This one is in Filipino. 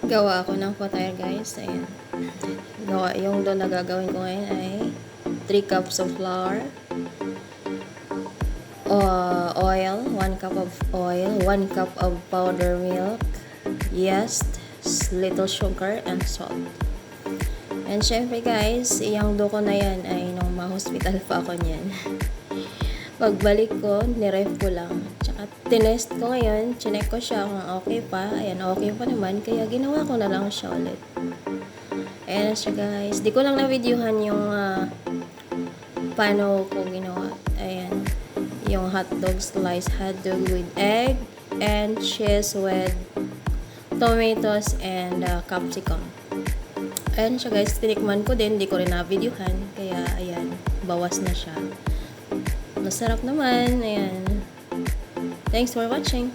Gawa ako ng potire guys. Ayan. Yung doon na gagawin ko ngayon ay 3 cups of flour, oil, 1 cup of oil, 1 cup of powder milk, yeast, little sugar, and salt. And syempre guys, yung do ko na yan ay nung ma-hospital pa ako niyan. Pagbalik ko, niref ko lang. Tsaka tinest ko ngayon, chinek ko siya kung okay pa. Ayan, okay pa naman. Kaya ginawa ko na lang siya ulit. Ayan siya guys. Di ko lang na-videohan yung paano ko ginawa. Ayan. Yung hotdog, sliced hotdog with egg and cheese with tomatoes and capsicum. Ayan siya guys. Tinikman ko din. Di ko rin na-videohan. Kaya ayan, bawas na siya. Masarap naman. Ayan. Thanks for watching.